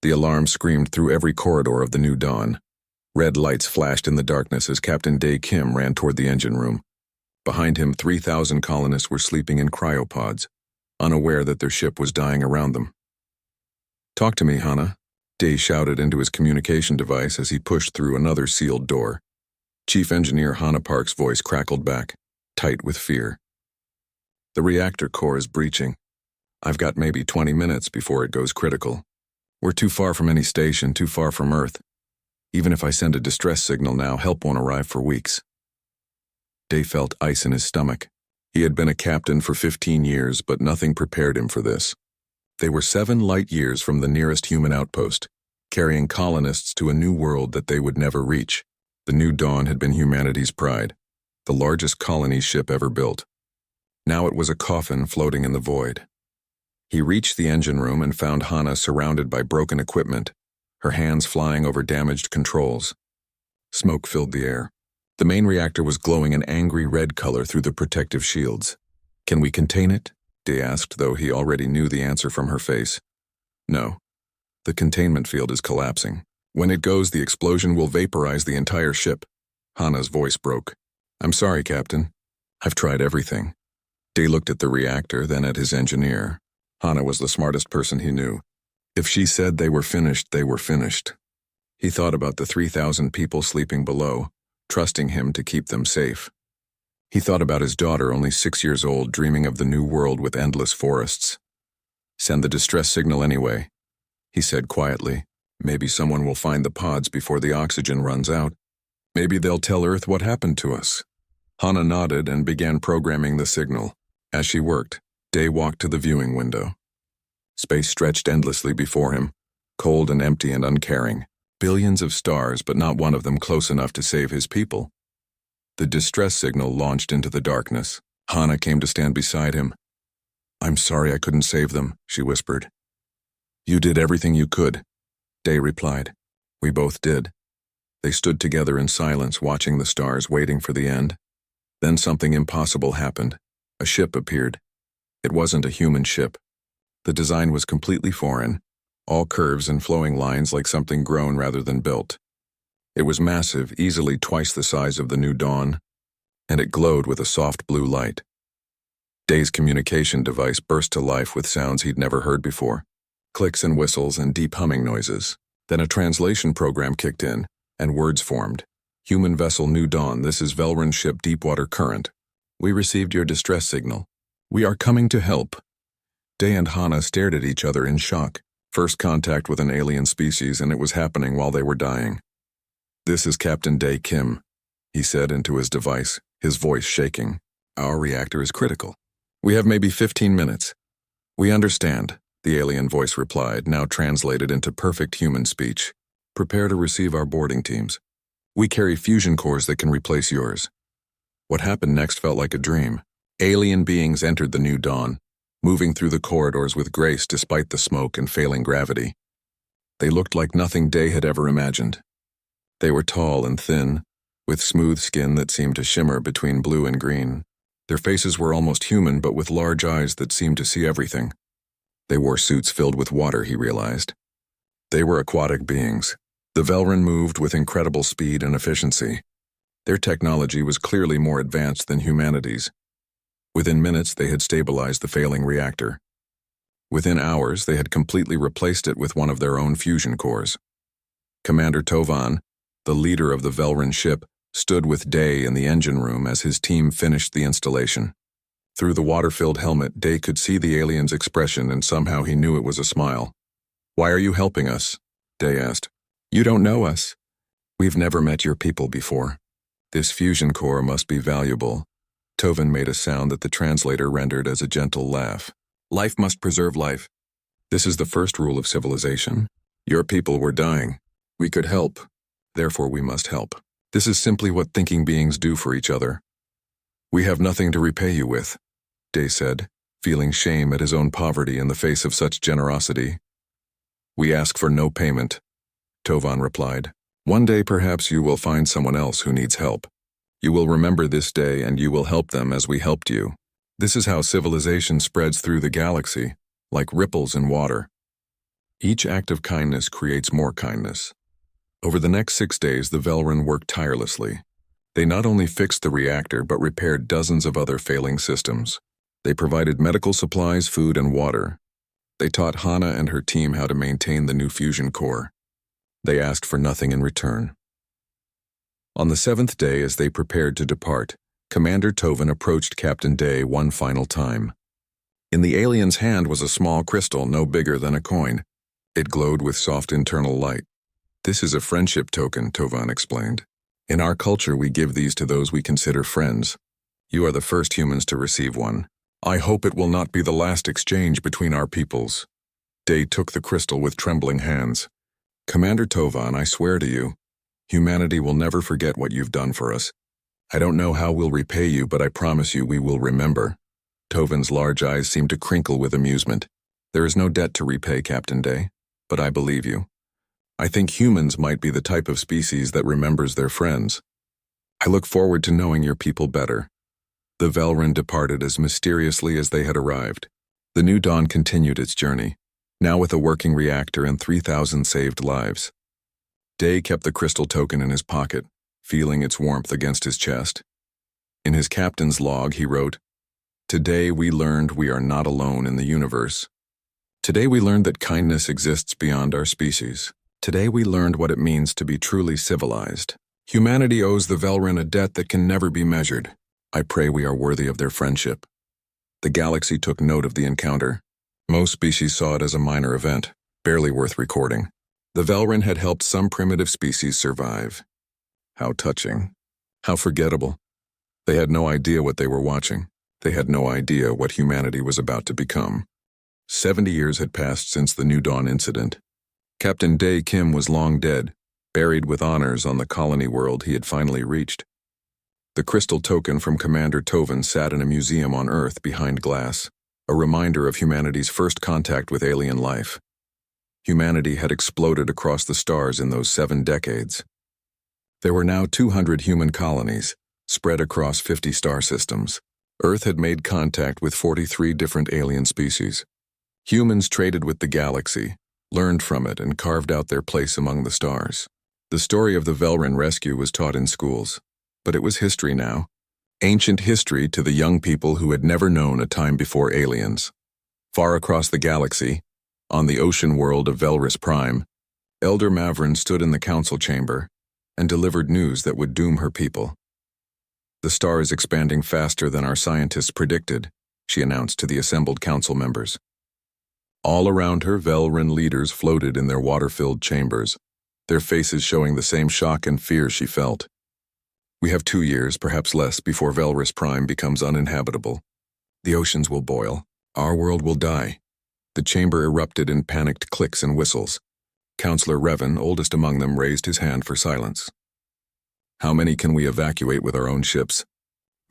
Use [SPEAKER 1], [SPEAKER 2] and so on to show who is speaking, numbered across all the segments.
[SPEAKER 1] The alarm screamed through every corridor of the new dawn. Red lights flashed in the darkness as Captain Dae Kim ran toward the engine room. Behind him, 3,000 colonists were sleeping in cryopods, unaware that their ship was dying around them. "Talk to me, Hana," Dae shouted into his communication device as he pushed through another sealed door. Chief Engineer Hana Park's voice crackled back, tight with fear. "The reactor core is breaching. I've got maybe 20 minutes before it goes critical. We're too far from any station, too far from Earth. Even if I send a distress signal now, help won't arrive for weeks." Dae felt ice in his stomach. He had been a captain for 15 years, but nothing prepared him for this. They were 7 light years from the nearest human outpost, carrying colonists to a new world that they would never reach. The New Dawn had been humanity's pride, the largest colony ship ever built. Now it was a coffin floating in the void. He reached the engine room and found Hana surrounded by broken equipment, her hands flying over damaged controls. Smoke filled the air. The main reactor was glowing an angry red color through the protective shields. "Can we contain it?" Dae asked, though he already knew the answer from her face. "No. The containment field is collapsing. When it goes, the explosion will vaporize the entire ship." Hana's voice broke. "I'm sorry, Captain. I've tried everything." Dae looked at the reactor, then at his engineer. Hana was the smartest person he knew. If she said they were finished, they were finished. He thought about the 3,000 people sleeping below, trusting him to keep them safe. He thought about his daughter, only 6 years old, dreaming of the new world with endless forests. "Send the distress signal anyway," he said quietly. "Maybe someone will find the pods before the oxygen runs out. Maybe they'll tell Earth what happened to us." Hana nodded and began programming the signal. As she worked, Dae walked to the viewing window. Space stretched endlessly before him, cold and empty and uncaring. Billions of stars, but not one of them close enough to save his people. The distress signal launched into the darkness. Hana came to stand beside him. "I'm sorry I couldn't save them," she whispered. "You did everything you could," Dae replied. "We both did." They stood together in silence, watching the stars, waiting for the end. Then something impossible happened. A ship appeared. It wasn't a human ship. The design was completely foreign, all curves and flowing lines like something grown rather than built. It was massive, easily twice the size of the New Dawn, and it glowed with a soft blue light. Dae's communication device burst to life with sounds he'd never heard before. Clicks and whistles and deep humming noises. Then a translation program kicked in, and words formed. "Human vessel New Dawn, this is Velron ship Deepwater Current. We received your distress signal. We are coming to help." Dae and Hana stared at each other in shock. First contact with an alien species, and it was happening while they were dying. "This is Captain Dae Kim," he said into his device, his voice shaking. "Our reactor is critical. We have maybe 15 minutes. We understand," the alien voice replied, now translated into perfect human speech. "Prepare to receive our boarding teams. We carry fusion cores that can replace yours." What happened next felt like a dream. Alien beings entered the New Dawn, moving through the corridors with grace despite the smoke and failing gravity. They looked like nothing Dae had ever imagined. They were tall and thin, with smooth skin that seemed to shimmer between blue and green. Their faces were almost human, but with large eyes that seemed to see everything. They wore suits filled with water, he realized. They were aquatic beings. The Velron moved with incredible speed and efficiency. Their technology was clearly more advanced than humanity's. Within minutes, they had stabilized the failing reactor. Within hours, they had completely replaced it with one of their own fusion cores. Commander Tovan, the leader of the Velron ship, stood with Dae in the engine room as his team finished the installation. Through the water-filled helmet, Dae could see the alien's expression, and somehow he knew it was a smile. "Why are you helping us?" Dae asked. "You don't know us. We've never met your people before. This fusion core must be valuable." Tovan made a sound that the translator rendered as a gentle laugh. "Life must preserve life. This is the first rule of civilization. Your people were dying. We could help. Therefore we must help. This is simply what thinking beings do for each other." "We have nothing to repay you with," Dae said, feeling shame at his own poverty in the face of such generosity. "We ask for no payment," Tovan replied. "One day perhaps you will find someone else who needs help. You will remember this day and you will help them as we helped you. This is how civilization spreads through the galaxy, like ripples in water." Each act of kindness creates more kindness. Over the next 6 days, the Velrun worked tirelessly. They not only fixed the reactor but repaired dozens of other failing systems. They provided medical supplies, food, and water. They taught Hana and her team how to maintain the new fusion core. They asked for nothing in return. On the 7th day, as they prepared to depart, Commander Tovan approached Captain Day one final time. In the alien's hand was a small crystal no bigger than a coin. It glowed with soft internal light. "This is a friendship token," Tovan explained. "In our culture, we give these to those we consider friends. You are the first humans to receive one. I hope it will not be the last exchange between our peoples." Day took the crystal with trembling hands. "Commander Tovan, I swear to you, humanity will never forget what you've done for us. I don't know how we'll repay you, but I promise you we will remember." Tovan's large eyes seemed to crinkle with amusement. "There is no debt to repay, Captain Day, but I believe you. I think humans might be the type of species that remembers their friends. I look forward to knowing your people better." The Velrun departed as mysteriously as they had arrived. The new dawn continued its journey, now with a working reactor and 3,000 saved lives. Day kept the crystal token in his pocket, feeling its warmth against his chest. In his captain's log, he wrote, "Today we learned we are not alone in the universe. Today we learned that kindness exists beyond our species. Today we learned what it means to be truly civilized. Humanity owes the Velrun a debt that can never be measured. I pray we are worthy of their friendship." The galaxy took note of the encounter. Most species saw it as a minor event, barely worth recording. The Velrun had helped some primitive species survive. How touching. How forgettable. They had no idea what they were watching. They had no idea what humanity was about to become. 70 years had passed since the New Dawn incident. Captain Day Kim was long dead, buried with honors on the colony world he had finally reached. The crystal token from Commander Tovan sat in a museum on Earth behind glass, a reminder of humanity's first contact with alien life. Humanity had exploded across the stars in those 7 decades. There were now 200 human colonies, spread across 50 star systems. Earth had made contact with 43 different alien species. Humans traded with the galaxy, learned from it, and carved out their place among the stars. The story of the Velrun rescue was taught in schools, but it was history now. Ancient history to the young people who had never known a time before aliens. Far across the galaxy, on the ocean world of Velris Prime, Elder Mavrin stood in the council chamber and delivered news that would doom her people. "The star is expanding faster than our scientists predicted," she announced to the assembled council members. All around her, Velrun leaders floated in their water-filled chambers, their faces showing the same shock and fear she felt. "We have 2 years, perhaps less, before Velris Prime becomes uninhabitable. The oceans will boil. Our world will die." The chamber erupted in panicked clicks and whistles. Counselor Revan, oldest among them, raised his hand for silence. "How many can we evacuate with our own ships?"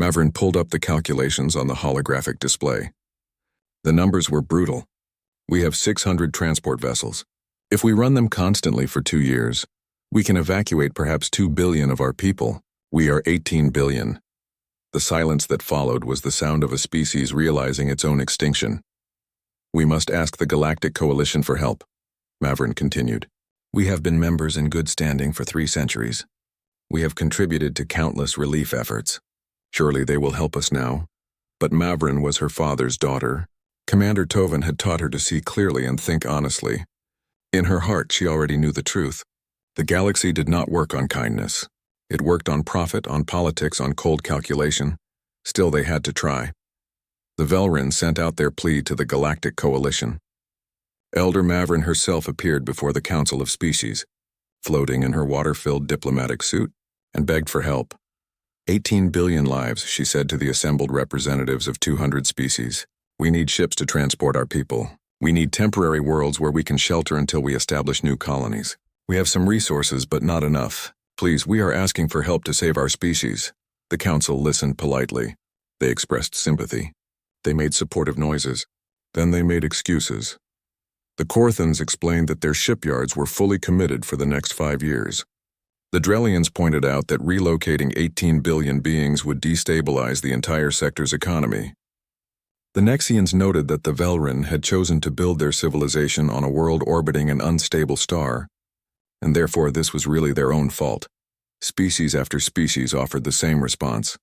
[SPEAKER 1] Mavrin pulled up the calculations on the holographic display. The numbers were brutal. "We have 600 transport vessels. If we run them constantly for 2 years, we can evacuate perhaps 2 billion of our people. We are 18 billion. The silence that followed was the sound of a species realizing its own extinction. "We must ask the Galactic Coalition for help," Mavrin continued. "We have been members in good standing for 3 centuries. We have contributed to countless relief efforts. Surely they will help us now." But Mavrin was her father's daughter. Commander Tovan had taught her to see clearly and think honestly. In her heart, she already knew the truth. The galaxy did not work on kindness. It worked on profit, on politics, on cold calculation. Still, they had to try. The Velrun sent out their plea to the Galactic Coalition. Elder Mavrin herself appeared before the Council of Species, floating in her water-filled diplomatic suit, and begged for help. 18 billion lives, she said to the assembled representatives of 200 species. "We need ships to transport our people. We need temporary worlds where we can shelter until we establish new colonies. We have some resources, but not enough. Please, we are asking for help to save our species." The council listened politely. They expressed sympathy. They made supportive noises. Then they made excuses. The Korthans explained that their shipyards were fully committed for the next 5 years. The Drellians pointed out that relocating 18 billion beings would destabilize the entire sector's economy. The Nexians noted that the Velrin had chosen to build their civilization on a world orbiting an unstable star, and therefore this was really their own fault. Species after species offered the same response: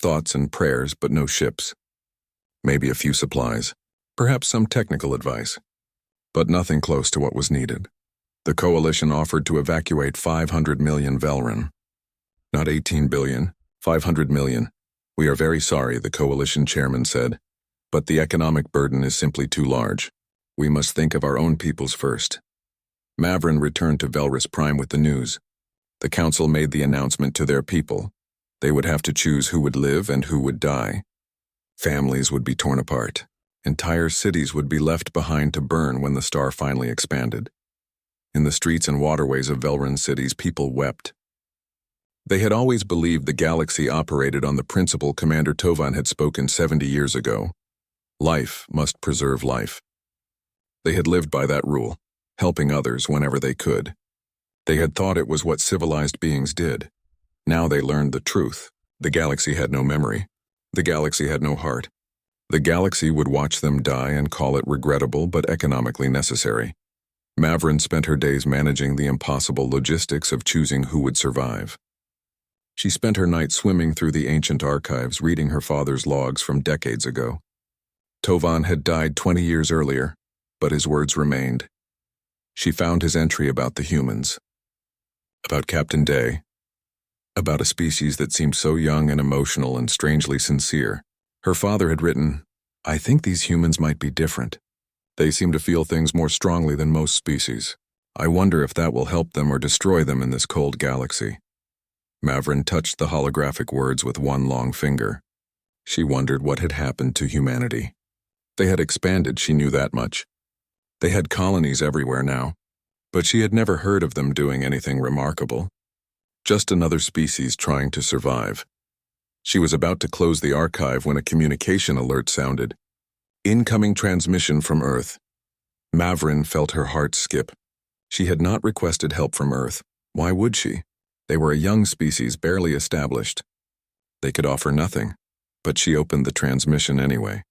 [SPEAKER 1] thoughts and prayers, but no ships. Maybe a few supplies, perhaps some technical advice, but nothing close to what was needed. The coalition offered to evacuate 500 million Velrin. Not 18 billion, 500 million. We are very sorry, the coalition chairman said, but the economic burden is simply too large. We must think of our own peoples first. Mavrin returned to Velris Prime with the news. The council made the announcement to their people. They would have to choose who would live and who would die. Families would be torn apart. Entire cities would be left behind to burn when the star finally expanded. In the streets and waterways of Velrin cities, people wept. They had always believed the galaxy operated on the principle Commander Tovan had spoken 70 years ago. Life must preserve life. They had lived by that rule, helping others whenever they could. They had thought it was what civilized beings did. Now they learned the truth. The galaxy had no memory. The galaxy had no heart. The galaxy would watch them die and call it regrettable but economically necessary. Mavrin spent her days managing the impossible logistics of choosing who would survive. She spent her night swimming through the ancient archives, reading her father's logs from decades ago. Tovan had died 20 years earlier, but his words remained. She found his entry about the humans, about Captain Day, about a species that seemed so young and emotional and strangely sincere. Her father had written, "I think these humans might be different. They seem to feel things more strongly than most species. I wonder if that will help them or destroy them in this cold galaxy." Mavrin touched the holographic words with one long finger. She wondered what had happened to humanity. They had expanded, she knew that much. They had colonies everywhere now, but she had never heard of them doing anything remarkable. Just another species trying to survive. She was about to close the archive when a communication alert sounded. Incoming transmission from Earth. Mavrin felt her heart skip. She had not requested help from Earth. Why would she? They were a young species, barely established. They could offer nothing, but she opened the transmission anyway.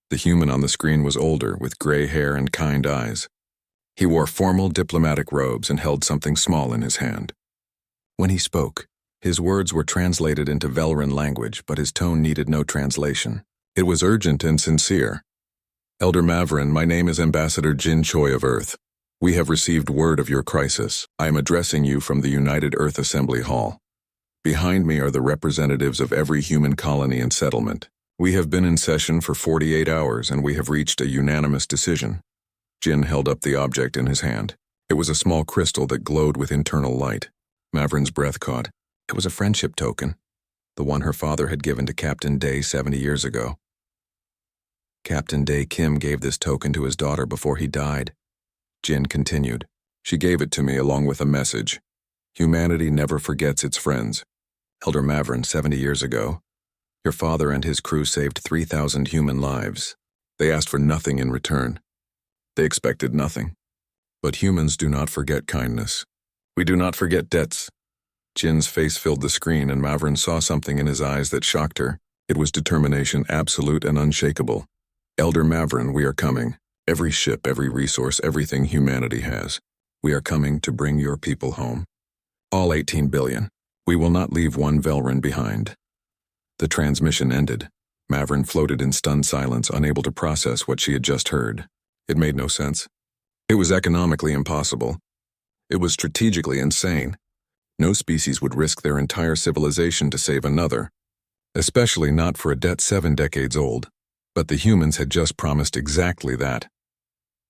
[SPEAKER 1] The human on the screen was older, with gray hair and kind eyes. He wore formal diplomatic robes and held something small in his hand. When he spoke, his words were translated into Velrin language, but his tone needed no translation. It was urgent and sincere. "Elder Mavrin, my name is Ambassador Jin Choi of Earth. We have received word of your crisis. I am addressing you from the United Earth Assembly Hall. Behind me are the representatives of every human colony and settlement. We have been in session for 48 hours and we have reached a unanimous decision." Jin held up the object in his hand. It was a small crystal that glowed with internal light. Mavrin's breath caught. It was a friendship token, the one her father had given to Captain Day 70 years ago. Captain Day Kim gave this token to his daughter before he died. Jin continued. She gave it to me along with a message. Humanity never forgets its friends. Elder Mavrin, 70 years ago, your father and his crew saved 3,000 human lives. They asked for nothing in return. They expected nothing. But humans do not forget kindness. We do not forget debts. Jin's face filled the screen and Mavrin saw something in his eyes that shocked her. It was determination, absolute and unshakable. Elder Mavrin, we are coming. Every ship, every resource, everything humanity has. We are coming to bring your people home. All 18 billion. We will not leave one Velrin behind. The transmission ended. Mavrin floated in stunned silence, unable to process what she had just heard. It made no sense. It was economically impossible. It was strategically insane. No species would risk their entire civilization to save another, especially not for a debt 7 decades old. But the humans had just promised exactly that.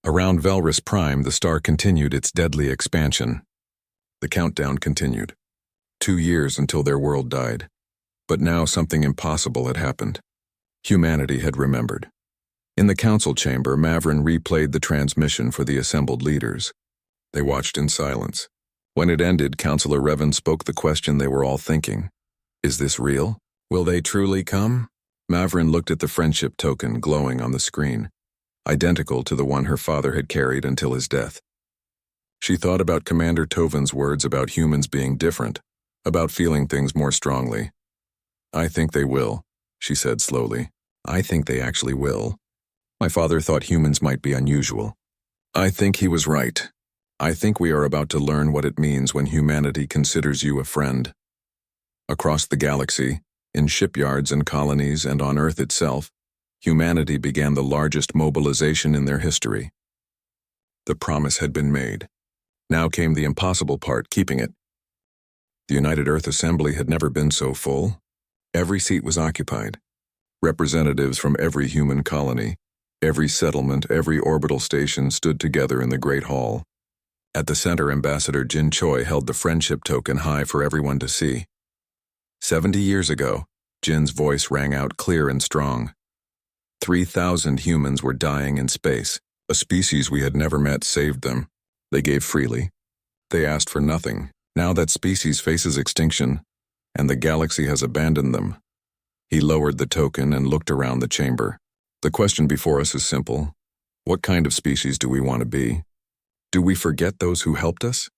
[SPEAKER 1] Around Velris Prime, the star continued its deadly expansion. The countdown continued. 2 years until their world died. But now something impossible had happened. Humanity had remembered. In the council chamber, Mavrin replayed the transmission for the assembled leaders. They watched in silence. When it ended, Councillor Revan spoke the question they were all thinking. Is this real? Will they truly come? Mavrin looked at the friendship token glowing on the screen, identical to the one her father had carried until his death. She thought about Commander Tovan's words about humans being different, about feeling things more strongly. I think they will, she said slowly. I think they actually will. My father thought humans might be unusual. I think he was right. I think we are about to learn what it means when humanity considers you a friend. Across the galaxy, in shipyards and colonies and on Earth itself, humanity began the largest mobilization in their history. The promise had been made. Now came the impossible part, keeping it. The United Earth Assembly had never been so full. Every seat was occupied. Representatives from every human colony, every settlement, every orbital station stood together in the Great Hall. At the center, Ambassador Jin Choi held the friendship token high for everyone to see. 70 years ago, Jin's voice rang out clear and strong. 3,000 humans were dying in space. A species we had never met saved them. They gave freely. They asked for nothing. Now that species faces extinction, and the galaxy has abandoned them. He lowered the token and looked around the chamber. The question before us is simple. What kind of species do we want to be? Do we forget those who helped us?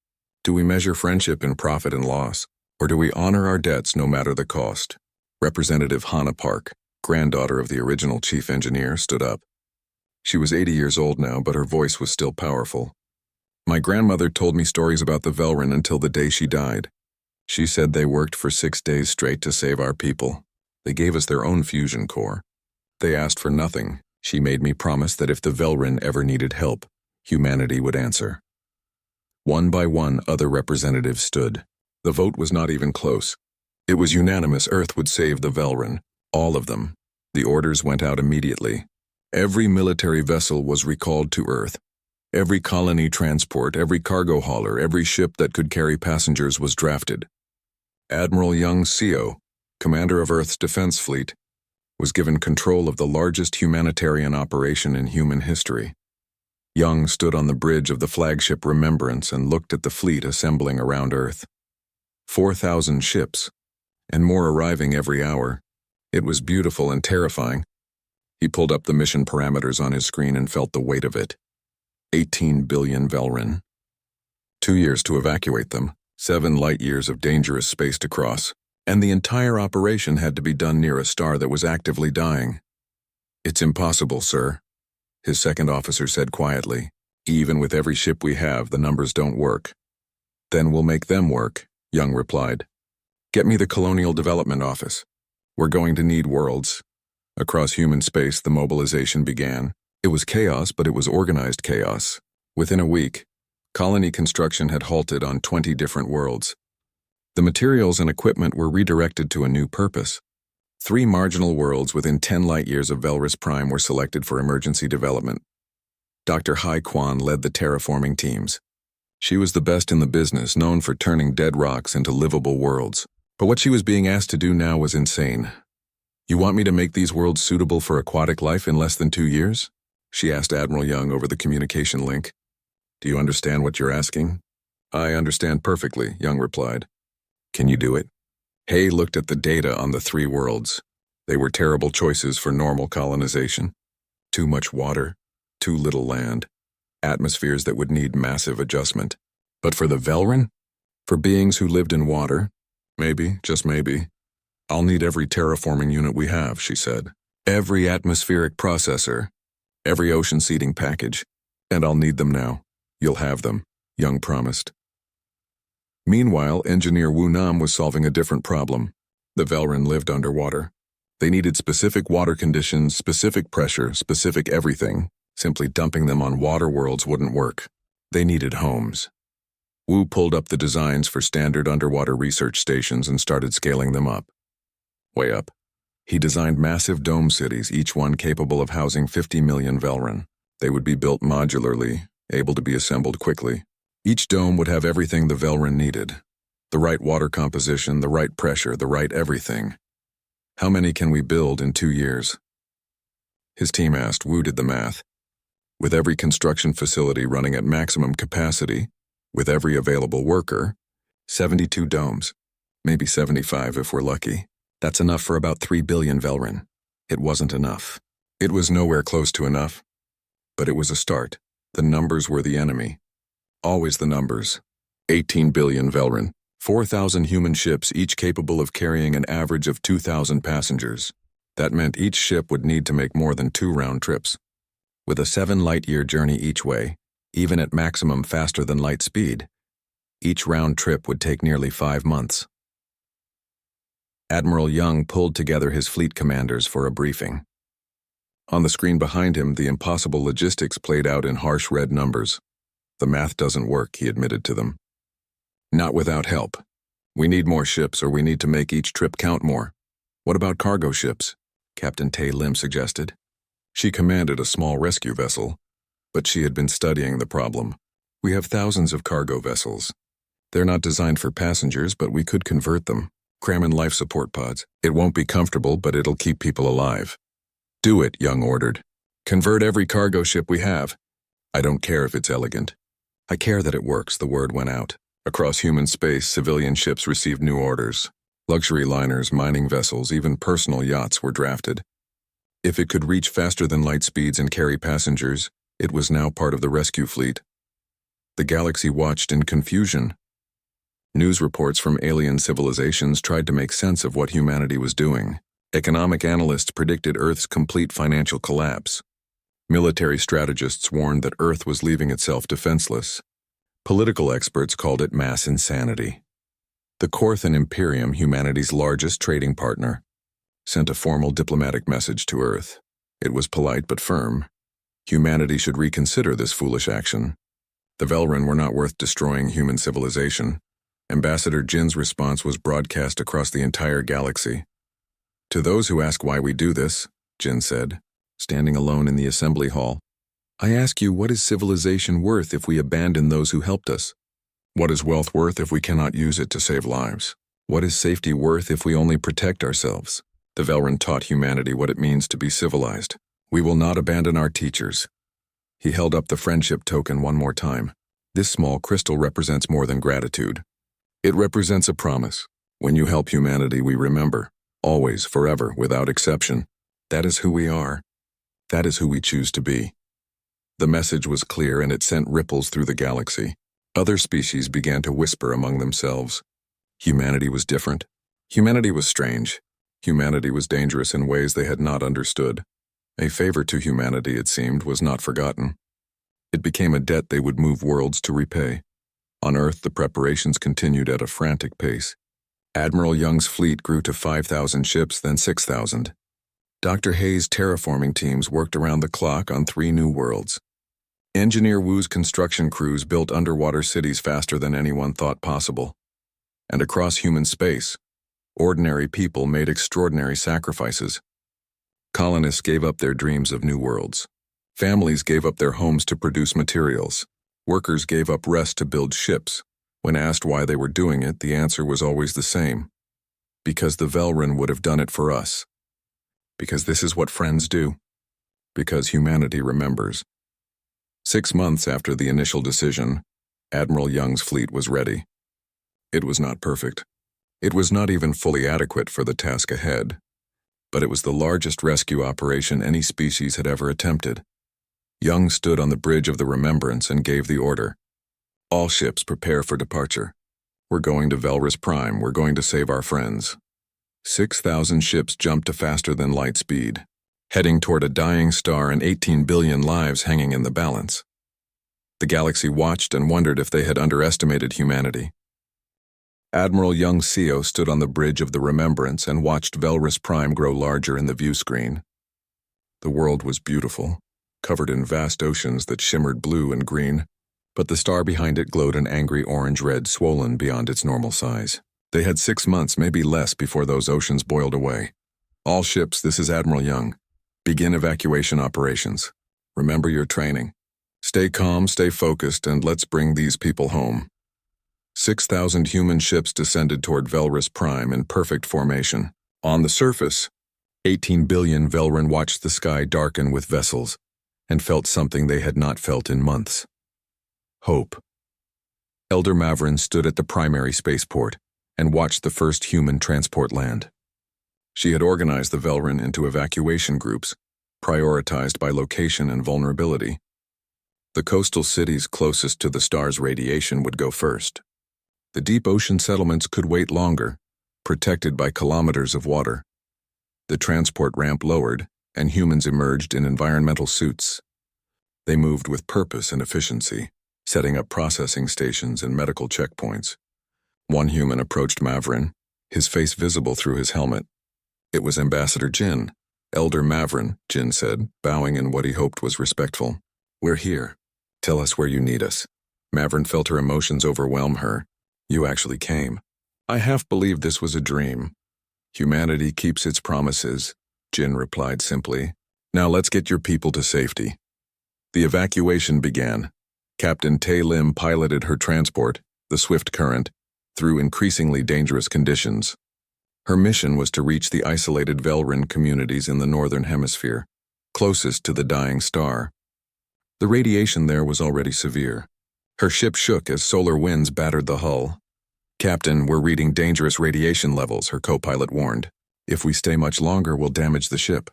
[SPEAKER 1] Do we measure friendship in profit and loss? Or do we honor our debts no matter the cost? Representative Hannah Park, granddaughter of the original chief engineer, stood up. She was 80 years old now, but her voice was still powerful. My grandmother told me stories about the Velrun until the day she died. She said they worked for 6 days straight to save our people. They gave us their own fusion core. They asked for nothing. She made me promise that if the Velrun ever needed help, humanity would answer. One by one, other representatives stood. The vote was not even close. It was unanimous. Earth would save the Velrun, all of them. The orders went out immediately. Every military vessel was recalled to Earth. Every colony transport, every cargo hauler, every ship that could carry passengers was drafted. Admiral Young Seo, commander of Earth's defense fleet, was given control of the largest humanitarian operation in human history. Young stood on the bridge of the flagship Remembrance and looked at the fleet assembling around Earth. 4,000 ships, and more arriving every hour. It was beautiful and terrifying. He pulled up the mission parameters on his screen and felt the weight of it. 18 billion Velrun. 2 years to evacuate them, 7 light-years of dangerous space to cross, and the entire operation had to be done near a star that was actively dying. It's impossible, sir, his second officer said quietly. Even with every ship we have, the numbers don't work. Then we'll make them work, Young replied. Get me the Colonial Development Office. We're going to need worlds. Across human space, the mobilization began. It was chaos, but it was organized chaos. Within a week, colony construction had halted on 20 different worlds. The materials and equipment were redirected to a new purpose. 3 marginal worlds within 10 light-years of Velrus Prime were selected for emergency development. Dr. Hai Quan led the terraforming teams. She was the best in the business, known for turning dead rocks into livable worlds. But what she was being asked to do now was insane. You want me to make these worlds suitable for aquatic life in less than 2 years? She asked Admiral Young over the communication link. Do you understand what you're asking? I understand perfectly, Young replied. Can you do it? Hay looked at the data on the 3 worlds. They were terrible choices for normal colonization. Too much water, too little land, atmospheres that would need massive adjustment. But for the Velrun? For beings who lived in water? Maybe, just maybe. I'll need every terraforming unit we have, she said. Every atmospheric processor, every ocean seeding package. And I'll need them now. You'll have them, Young promised. Meanwhile, engineer Wu Nam was solving a different problem. The Velrun lived underwater. They needed specific water conditions, specific pressure, specific everything. Simply dumping them on water worlds wouldn't work. They needed homes. Wu pulled up the designs for standard underwater research stations and started scaling them up. Way up. He designed massive dome cities, each one capable of housing 50 million Velrun. They would be built modularly, able to be assembled quickly. Each dome would have everything the Velrun needed. The right water composition, the right pressure, the right everything. How many can we build in 2 years? His team asked. Wu did the math. With every construction facility running at maximum capacity, with every available worker, 72 domes, maybe 75 if we're lucky. That's enough for about 3 billion Velrun. It wasn't enough. It was nowhere close to enough. But it was a start. The numbers were the enemy. Always the numbers. 18 billion Velrun. 4,000 human ships, each capable of carrying an average of 2,000 passengers. That meant each ship would need to make more than 2 round trips. With a 7-light-year journey each way, even at maximum faster than light speed, each round trip would take nearly 5 months. Admiral Young pulled together his fleet commanders for a briefing. On the screen behind him, the impossible logistics played out in harsh red numbers. The math doesn't work, he admitted to them. Not without help. We need more ships, or we need to make each trip count more. What about cargo ships? Captain Tay Lim suggested. She commanded a small rescue vessel, but she had been studying the problem. We have thousands of cargo vessels. They're not designed for passengers, but we could convert them. Cram in life support pods. It won't be comfortable, but it'll keep people alive. Do it, Young ordered. Convert every cargo ship we have. I don't care if it's elegant. I care that it works, the word went out. Across human space, civilian ships received new orders. Luxury liners, mining vessels, even personal yachts were drafted. If it could reach faster than light speeds and carry passengers, it was now part of the rescue fleet. The galaxy watched in confusion. News reports from alien civilizations tried to make sense of what humanity was doing. Economic analysts predicted Earth's complete financial collapse. Military strategists warned that Earth was leaving itself defenseless. Political experts called it mass insanity. The Corthan Imperium, humanity's largest trading partner, sent a formal diplomatic message to Earth. It was polite but firm. Humanity should reconsider this foolish action. The Velrun were not worth destroying human civilization. Ambassador Jin's response was broadcast across the entire galaxy. To those who ask why we do this, Jin said, standing alone in the assembly hall, I ask you, what is civilization worth if we abandon those who helped us? What is wealth worth if we cannot use it to save lives? What is safety worth if we only protect ourselves? The Velrun taught humanity what it means to be civilized. We will not abandon our teachers. He held up the friendship token one more time. This small crystal represents more than gratitude. It represents a promise. When you help humanity, we remember. Always, forever, without exception. That is who we are. That is who we choose to be. The message was clear, and it sent ripples through the galaxy. Other species began to whisper among themselves. Humanity was different. Humanity was strange. Humanity was dangerous in ways they had not understood. A favor to humanity, it seemed, was not forgotten. It became a debt they would move worlds to repay. On Earth, the preparations continued at a frantic pace. Admiral Young's fleet grew to 5,000 ships, then 6,000. Dr. Hayes' terraforming teams worked around the clock on 3 new worlds. Engineer Wu's construction crews built underwater cities faster than anyone thought possible. And across human space, ordinary people made extraordinary sacrifices. Colonists gave up their dreams of new worlds. Families gave up their homes to produce materials. Workers gave up rest to build ships. When asked why they were doing it, the answer was always the same. Because the Velrun would have done it for us. Because this is what friends do. Because humanity remembers. 6 months after the initial decision, Admiral Young's fleet was ready. It was not perfect. It was not even fully adequate for the task ahead. But it was the largest rescue operation any species had ever attempted. Young stood on the bridge of the Remembrance and gave the order. All ships prepare for departure. We're going to Velrus Prime. We're going to save our friends. 6,000 ships jumped to faster than light speed, heading toward a dying star and 18 billion lives hanging in the balance. The galaxy watched and wondered if they had underestimated humanity. Admiral Young Seo stood on the bridge of the Remembrance and watched Velrus Prime grow larger in the view screen. The world was beautiful, covered in vast oceans that shimmered blue and green, but the star behind it glowed an angry orange-red, swollen beyond its normal size. They had 6 months, maybe less, before those oceans boiled away. All ships, this is Admiral Young. Begin evacuation operations. Remember your training. Stay calm, stay focused, and let's bring these people home. 6,000 human ships descended toward Velrus Prime in perfect formation. On the surface, 18 billion Velrun watched the sky darken with vessels and felt something they had not felt in months. Hope. Elder Mavrin stood at the primary spaceport and watched the first human transport land. She had organized the Velrun into evacuation groups, prioritized by location and vulnerability. The coastal cities closest to the star's radiation would go first. The deep ocean settlements could wait longer, protected by kilometers of water. The transport ramp lowered, and humans emerged in environmental suits. They moved with purpose and efficiency, setting up processing stations and medical checkpoints. One human approached Mavrin, his face visible through his helmet. It was Ambassador Jin. Elder Mavrin, Jin said, bowing in what he hoped was respectful. We're here. Tell us where you need us. Mavrin felt her emotions overwhelm her. You actually came. I half believed this was a dream. Humanity keeps its promises, Jin replied simply. Now let's get your people to safety. The evacuation began. Captain Tae Lim piloted her transport, the Swift Current, through increasingly dangerous conditions. Her mission was to reach the isolated Velrin communities in the northern hemisphere, closest to the dying star. The radiation there was already severe. Her ship shook as solar winds battered the hull. Captain, we're reading dangerous radiation levels, her co-pilot warned. If we stay much longer, we'll damage the ship.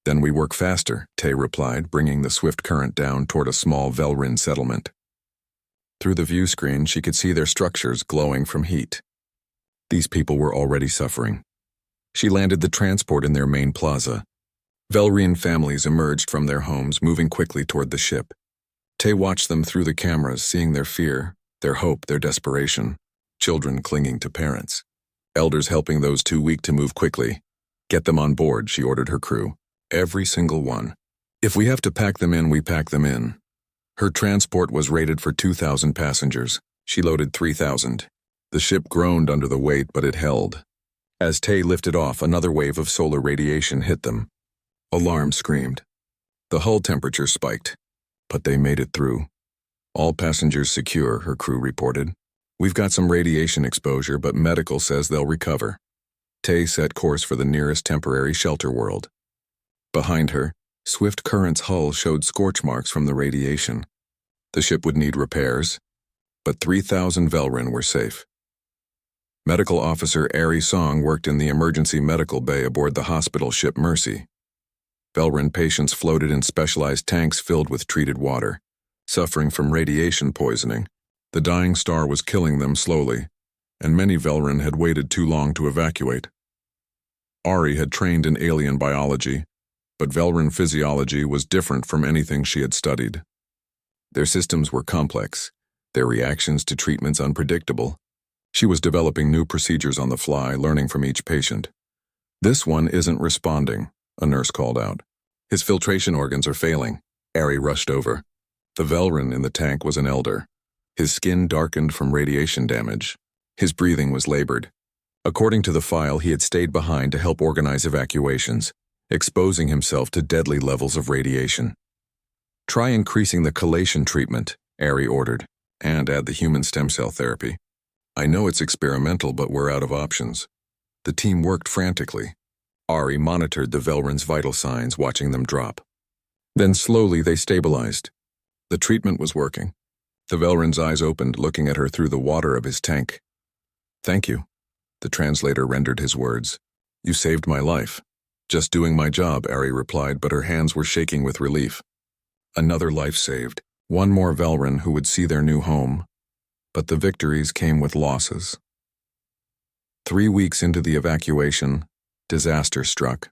[SPEAKER 1] Then we work faster, Tae replied, bringing the Swift Current down toward a small Velrin settlement. Through the view screen, she could see their structures glowing from heat. These people were already suffering. She landed the transport in their main plaza. Velrian families emerged from their homes, moving quickly toward the ship. Tae watched them through the cameras, seeing their fear, their hope, their desperation. Children clinging to parents. Elders helping those too weak to move quickly. Get them on board, she ordered her crew. Every single one. If we have to pack them in, we pack them in. Her transport was rated for 2,000 passengers. She loaded 3,000. The ship groaned under the weight, but it held. As Tae lifted off, another wave of solar radiation hit them. Alarm screamed. The hull temperature spiked, but they made it through. All passengers secure, her crew reported. We've got some radiation exposure, but medical says they'll recover. Tae set course for the nearest temporary shelter world. Behind her, Swift Current's hull showed scorch marks from the radiation. The ship would need repairs, but 3,000 Velrin were safe. Medical officer Ari Song worked in the emergency medical bay aboard the hospital ship Mercy. Velrin patients floated in specialized tanks filled with treated water, suffering from radiation poisoning. The dying star was killing them slowly, and many Velrin had waited too long to evacuate. Ari had trained in alien biology, but Velrin physiology was different from anything she had studied. Their systems were complex, their reactions to treatments unpredictable. She was developing new procedures on the fly, learning from each patient. This one isn't responding, a nurse called out. His filtration organs are failing. Ari rushed over. The Velrin in the tank was an elder. His skin darkened from radiation damage. His breathing was labored. According to the file, he had stayed behind to help organize evacuations, exposing himself to deadly levels of radiation. Try increasing the chelation treatment, Ari ordered, and add the human stem cell therapy. I know it's experimental, but we're out of options. The team worked frantically. Ari monitored the Velrin's vital signs, watching them drop. Then slowly they stabilized. The treatment was working. The Velrin's eyes opened, looking at her through the water of his tank. Thank you, the translator rendered his words. You saved my life. Just doing my job, Ari replied, but her hands were shaking with relief. Another life saved. One more Velrin who would see their new home. But the victories came with losses. 3 weeks into the evacuation, disaster struck.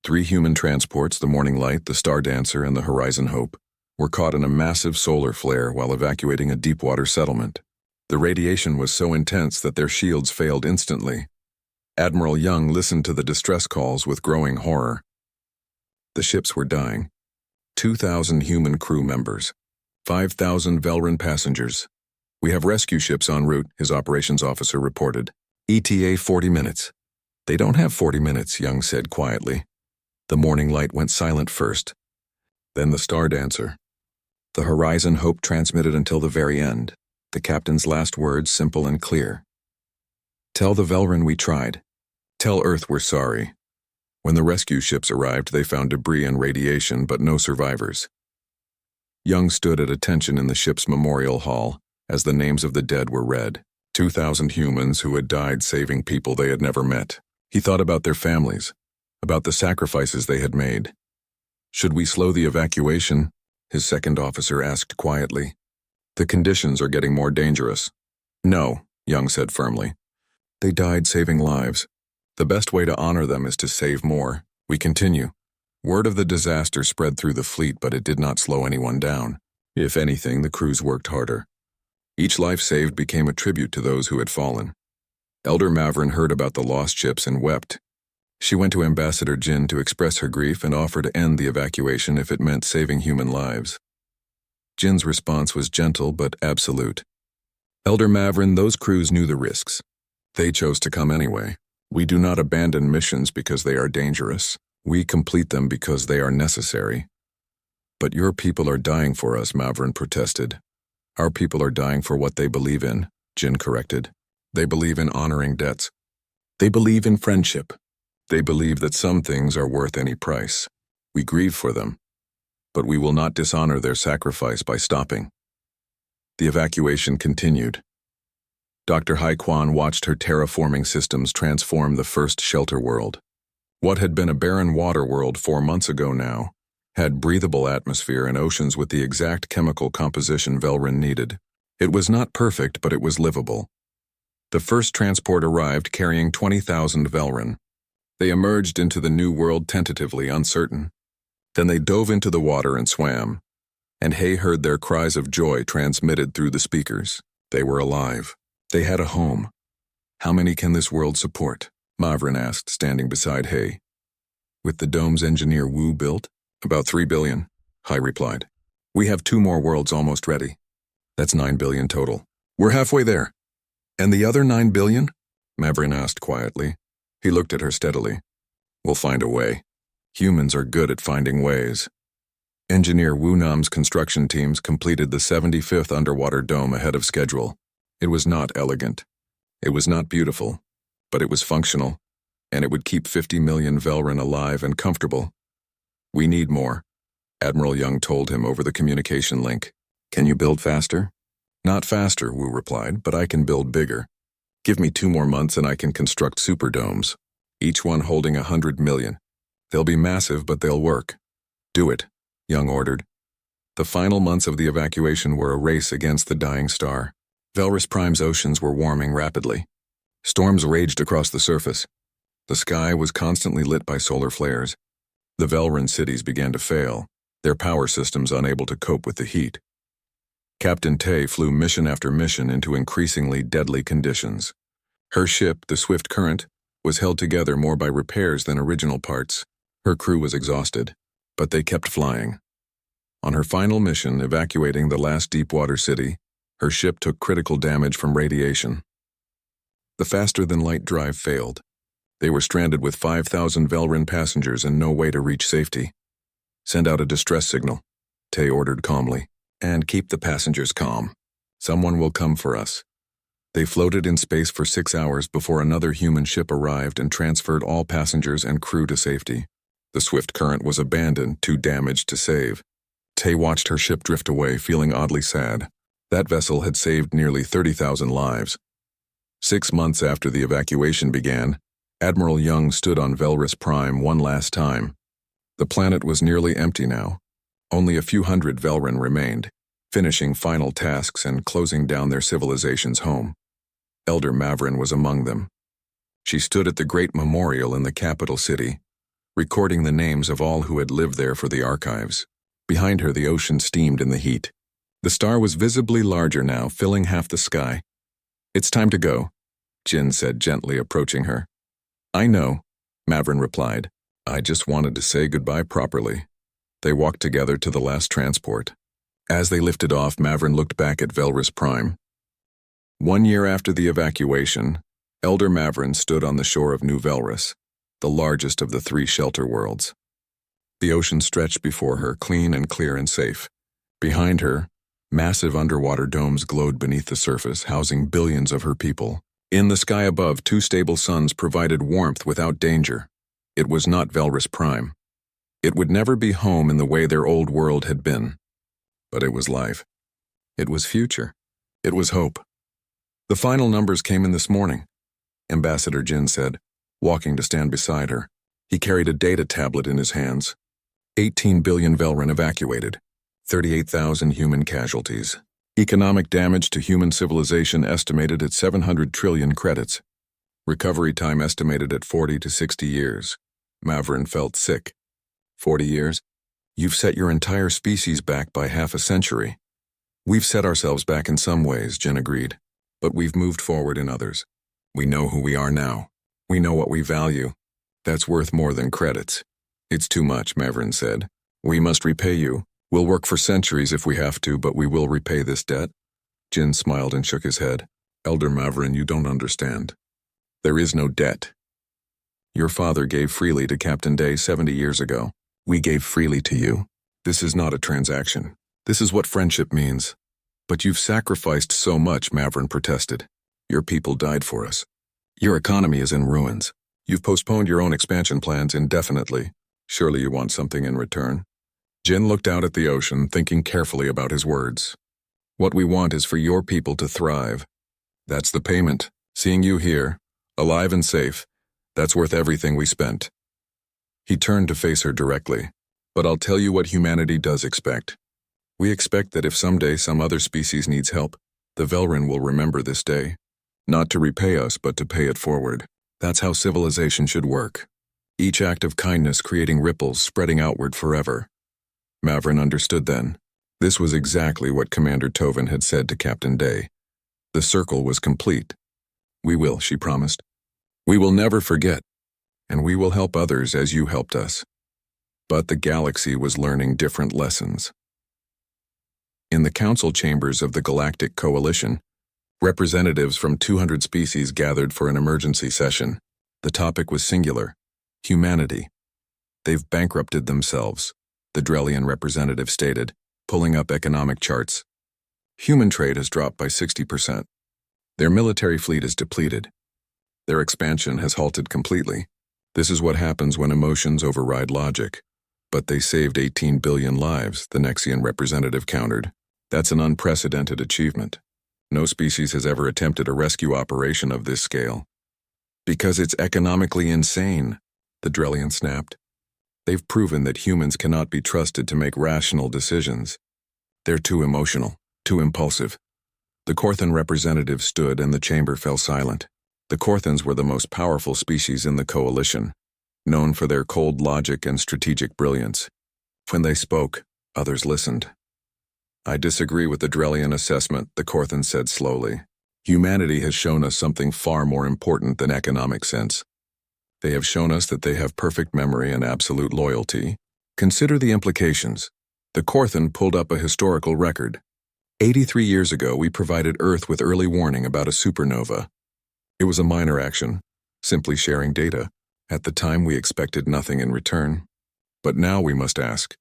[SPEAKER 1] 3 human transports, the Morning Light, the Star Dancer, and the Horizon Hope, were caught in a massive solar flare while evacuating a deep-water settlement. The radiation was so intense that their shields failed instantly. Admiral Young listened to the distress calls with growing horror. The ships were dying. 2,000 human crew members. 5,000 Velrin passengers. We have rescue ships en route, his operations officer reported. ETA 40 minutes. They don't have 40 minutes, Young said quietly. The Morning Light went silent first. Then the Star Dancer. The Horizon Hope transmitted until the very end, the captain's last words simple and clear. Tell the Velrin we tried. Tell Earth we're sorry. When the rescue ships arrived, they found debris and radiation, but no survivors. Young stood at attention in the ship's memorial hall as the names of the dead were read. 2,000 humans who had died saving people they had never met. He thought about their families, about the sacrifices they had made. Should we slow the evacuation? His second officer asked quietly. The conditions are getting more dangerous. No, Young said firmly. They died saving lives. The best way to honor them is to save more. We continue. Word of the disaster spread through the fleet, but it did not slow anyone down. If anything, the crews worked harder. Each life saved became a tribute to those who had fallen. Elder Mavrin heard about the lost ships and wept. She went to Ambassador Jin to express her grief and offer to end the evacuation if it meant saving human lives. Jin's response was gentle but absolute. Elder Mavrin, those crews knew the risks. They chose to come anyway. We do not abandon missions because they are dangerous. We complete them because they are necessary. But your people are dying for us, Mavrin protested. Our people are dying for what they believe in, Jin corrected. They believe in honoring debts. They believe in friendship. They believe that some things are worth any price. We grieve for them, but we will not dishonor their sacrifice by stopping. The evacuation continued. Dr. Hai Quan watched her terraforming systems transform the first shelter world. What had been a barren water world 4 months ago now had breathable atmosphere and oceans with the exact chemical composition Velrin needed. It was not perfect, but it was livable. The first transport arrived carrying 20,000 Velrin. They emerged into the new world tentatively, uncertain. Then they dove into the water and swam, and Hay heard their cries of joy transmitted through the speakers. They were alive. They had a home. How many can this world support? Mavrin asked, standing beside Hay. With the dome's engineer Wu built? About 3 billion, Hay replied. We have 2 more worlds almost ready. That's 9 billion total. We're halfway there. And the other 9 billion? Mavrin asked quietly. He looked at her steadily. We'll find a way. Humans are good at finding ways. Engineer Wu Nam's construction teams completed the 75th underwater dome ahead of schedule. It was not elegant. It was not beautiful, but it was functional, and it would keep 50 million Velrin alive and comfortable. We need more, Admiral Young told him over the communication link. Can you build faster? Not faster, Wu replied, but I can build bigger. Give me 2 more months and I can construct superdomes, each one holding 100 million. They'll be massive, but they'll work. Do it, Young ordered. The final months of the evacuation were a race against the dying star. Velris Prime's oceans were warming rapidly. Storms raged across the surface. The sky was constantly lit by solar flares. The Velrin cities began to fail, their power systems unable to cope with the heat. Captain Tay flew mission after mission into increasingly deadly conditions. Her ship, the Swift Current, was held together more by repairs than original parts. Her crew was exhausted, but they kept flying. On her final mission, evacuating the last deep-water city, her ship took critical damage from radiation. The faster-than-light drive failed. They were stranded with 5,000 Velrin passengers and no way to reach safety. Send out a distress signal, Tay ordered calmly, and keep the passengers calm. Someone will come for us. They floated in space for 6 hours before another human ship arrived and transferred all passengers and crew to safety. The Swift Current was abandoned, too damaged to save. Tay watched her ship drift away, feeling oddly sad. That vessel had saved nearly 30,000 lives. 6 months after the evacuation began, Admiral Young stood on Velris Prime one last time. The planet was nearly empty now. Only a few hundred Velrin remained, finishing final tasks and closing down their civilization's home. Elder Mavrin was among them. She stood at the great memorial in the capital city, recording the names of all who had lived there for the archives. Behind her, the ocean steamed in the heat. The star was visibly larger now, filling half the sky. It's time to go, Jin said gently, approaching her. I know, Mavrin replied. I just wanted to say goodbye properly. They walked together to the last transport. As they lifted off, Mavrin looked back at Velris Prime. 1 year after the evacuation, Elder Mavrin stood on the shore of New Velris, the largest of the 3 shelter worlds. The ocean stretched before her, clean and clear and safe. Behind her, massive underwater domes glowed beneath the surface, housing billions of her people. In the sky above, 2 stable suns provided warmth without danger. It was not Velris Prime. It would never be home in the way their old world had been. But it was life. It was future. It was hope. The final numbers came in this morning, Ambassador Jin said, walking to stand beside her. He carried a data tablet in his hands. 18 billion Velrin evacuated. 38,000 human casualties. Economic damage to human civilization estimated at 700 trillion credits. Recovery time estimated at 40 to 60 years. Mavrin felt sick. 40 years? You've set your entire species back by half a century. We've set ourselves back in some ways, Jin agreed, but we've moved forward in others. We know who we are now. We know what we value. That's worth more than credits. It's too much, Mavrin said. We must repay you. We'll work for centuries if we have to, but we will repay this debt. Jin smiled and shook his head. Elder Mavrin, you don't understand. There is no debt. Your father gave freely to Captain Day 70 years ago. We gave freely to you. This is not a transaction. This is what friendship means. But you've sacrificed so much, Mavrin protested. Your people died for us. Your economy is in ruins. You've postponed your own expansion plans indefinitely. Surely you want something in return. Jin looked out at the ocean, thinking carefully about his words. What we want is for your people to thrive. That's the payment. Seeing you here, alive and safe, that's worth everything we spent. He turned to face her directly. But I'll tell you what humanity does expect. We expect that if someday some other species needs help, the Velrin will remember this day. Not to repay us, but to pay it forward. That's how civilization should work. Each act of kindness creating ripples spreading outward forever. Mavrin understood then. This was exactly what Commander Tovin had said to Captain Day. The circle was complete. We will, she promised. We will never forget, and we will help others as you helped us. But the galaxy was learning different lessons. In the council chambers of the Galactic Coalition, representatives from 200 species gathered for an emergency session. The topic was singular: humanity. They've bankrupted themselves, the Drellian representative stated, pulling up economic charts. Human trade has dropped by 60%. Their military fleet is depleted. Their expansion has halted completely. This is what happens when emotions override logic. But they saved 18 billion lives, the Nexian representative countered. That's an unprecedented achievement. No species has ever attempted a rescue operation of this scale. Because it's economically insane, the Drellian snapped. They've proven that humans cannot be trusted to make rational decisions. They're too emotional, too impulsive. The Korthan representative stood and the chamber fell silent. The Korthans were the most powerful species in the coalition, known for their cold logic and strategic brilliance. When they spoke, others listened. I disagree with the Drellian assessment, the Korthan said slowly. Humanity has shown us something far more important than economic sense. They have shown us that they have perfect memory and absolute loyalty. Consider the implications. The Korthan pulled up a historical record. 83 years ago, we provided Earth with early warning about a supernova. It was a minor action, simply sharing data. At the time, we expected nothing in return. But now we must ask,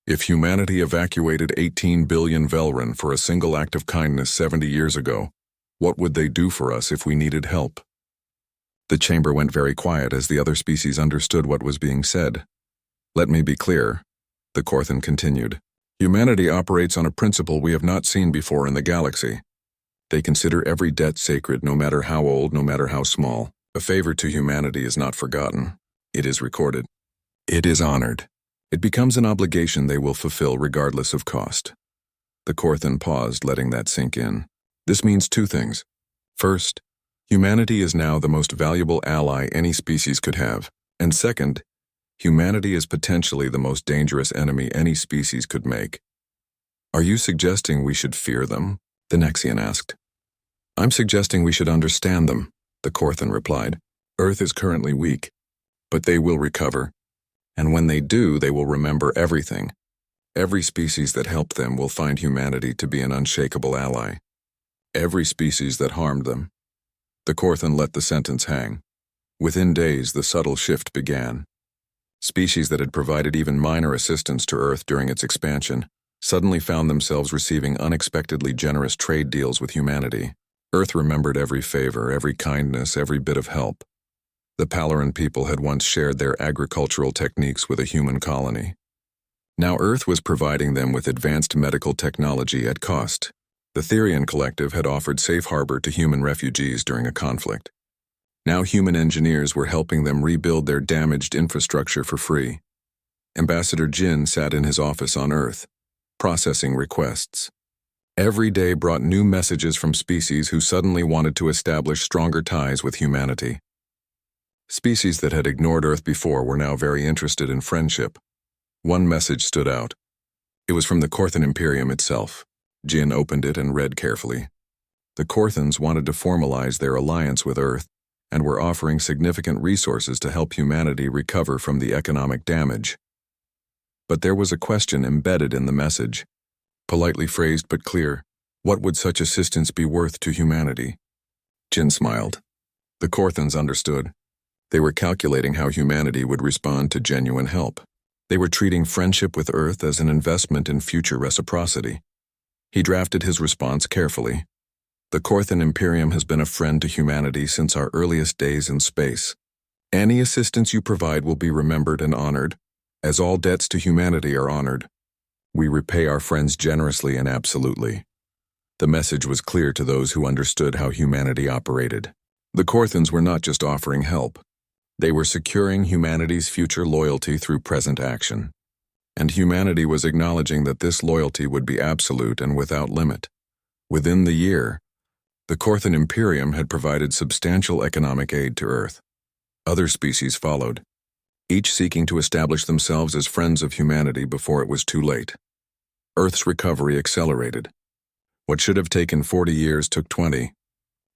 [SPEAKER 1] if humanity evacuated 18 billion Velrin for a single act of kindness 70 years ago, what would they do for us if we needed help? The chamber went very quiet as the other species understood what was being said. Let me be clear, the Korthan continued. Humanity operates on a principle we have not seen before in the galaxy. They consider every debt sacred, no matter how old, no matter how small. A favor to humanity is not forgotten. It is recorded. It is honored. It becomes an obligation they will fulfill regardless of cost. The Korthan paused, letting that sink in. This means two things. First, humanity is now the most valuable ally any species could have. And second, humanity is potentially the most dangerous enemy any species could make. Are you suggesting we should fear them? The Nexian asked. I'm suggesting we should understand them, the Korthan replied. Earth is currently weak, but they will recover. And when they do, they will remember everything. Every species that helped them will find humanity to be an unshakable ally. Every species that harmed them. The Korthan let the sentence hang. Within days, the subtle shift began. Species that had provided even minor assistance to Earth during its expansion suddenly found themselves receiving unexpectedly generous trade deals with humanity. Earth remembered every favor, every kindness, every bit of help. The Palaran people had once shared their agricultural techniques with a human colony. Now Earth was providing them with advanced medical technology at cost. The Therian Collective had offered safe harbor to human refugees during a conflict. Now human engineers were helping them rebuild their damaged infrastructure for free. Ambassador Jin sat in his office on Earth, processing requests. Every day brought new messages from species who suddenly wanted to establish stronger ties with humanity. Species that had ignored Earth before were now very interested in friendship. One message stood out. It was from the Korthan Imperium itself. Jin opened it and read carefully. The Korthans wanted to formalize their alliance with Earth and were offering significant resources to help humanity recover from the economic damage. But there was a question embedded in the message. Politely phrased but clear, what would such assistance be worth to humanity? Jin smiled. The Korthans understood. They were calculating how humanity would respond to genuine help. They were treating friendship with Earth as an investment in future reciprocity. He drafted his response carefully. The Korthan Imperium has been a friend to humanity since our earliest days in space. Any assistance you provide will be remembered and honored, as all debts to humanity are honored. We repay our friends generously and absolutely. The message was clear to those who understood how humanity operated. The Korthans were not just offering help. They were securing humanity's future loyalty through present action. And humanity was acknowledging that this loyalty would be absolute and without limit. Within the year, the Korthan Imperium had provided substantial economic aid to Earth. Other species followed, each seeking to establish themselves as friends of humanity before it was too late. Earth's recovery accelerated. What should have taken 40 years took 20.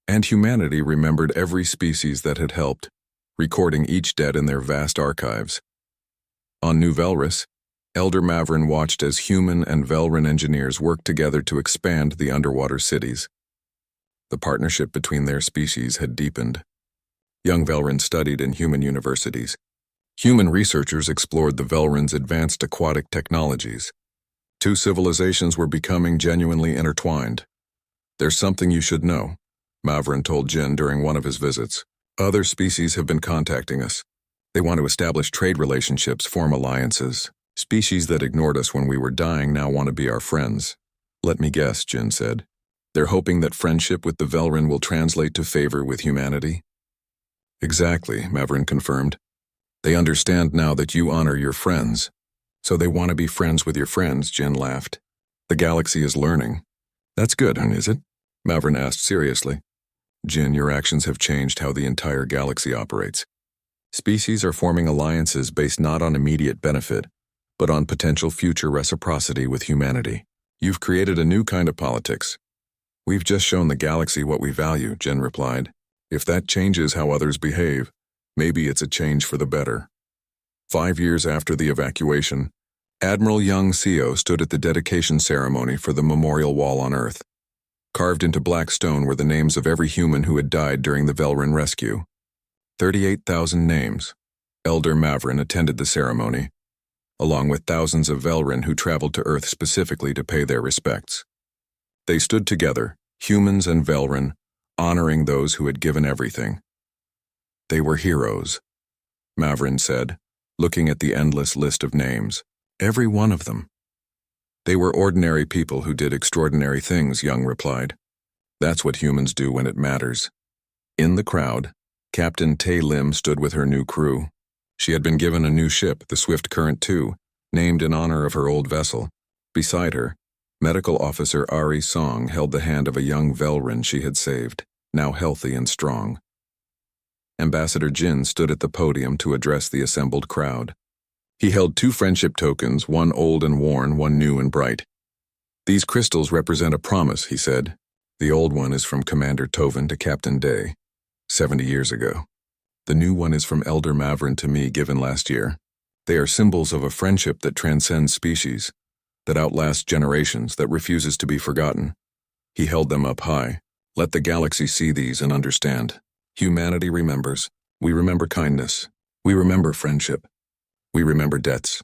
[SPEAKER 1] And humanity remembered every species that had helped, recording each dead in their vast archives. On New Velrus, Elder Mavrin watched as human and Velran engineers worked together to expand the underwater cities. The partnership between their species had deepened. Young Velran studied in human universities. Human researchers explored the Velran's advanced aquatic technologies. Two civilizations were becoming genuinely intertwined. There's something you should know, Mavrin told Jin during one of his visits. Other species have been contacting us. They want to establish trade relationships, form alliances. Species that ignored us when we were dying now want to be our friends. Let me guess, Jin said. They're hoping that friendship with the Velran will translate to favor with humanity? Exactly, Mavrin confirmed. They understand now that you honor your friends. So they want to be friends with your friends, Jin laughed. The galaxy is learning. That's good, is it? Mavrin asked seriously. Jin, your actions have changed how the entire galaxy operates. Species are forming alliances based not on immediate benefit, but on potential future reciprocity with humanity. You've created a new kind of politics. We've just shown the galaxy what we value, Jin replied. If that changes how others behave, maybe it's a change for the better. 5 years after the evacuation, Admiral Young Seo stood at the dedication ceremony for the memorial wall on Earth. Carved into black stone were the names of every human who had died during the Velran rescue. 38,000 names. Elder Mavrin attended the ceremony, along with thousands of Velran who traveled to Earth specifically to pay their respects. They stood together, humans and Velran, honoring those who had given everything. They were heroes, Mavrin said, looking at the endless list of names. Every one of them. They were ordinary people who did extraordinary things, Young replied. That's what humans do when it matters. In the crowd, Captain Tay Lim stood with her new crew. She had been given a new ship, the Swift Current II, named in honor of her old vessel. Beside her, Medical Officer Ari Song held the hand of a young Velran she had saved, now healthy and strong. Ambassador Jin stood at the podium to address the assembled crowd. He held 2 friendship tokens, one old and worn, one new and bright. These crystals represent a promise, he said. The old one is from Commander Tovin to Captain Day, 70 years ago. The new one is from Elder Mavrin to me, given last year. They are symbols of a friendship that transcends species, that outlasts generations, that refuses to be forgotten. He held them up high. Let the galaxy see these and understand. Humanity remembers. We remember kindness. We remember friendship. We remember debts.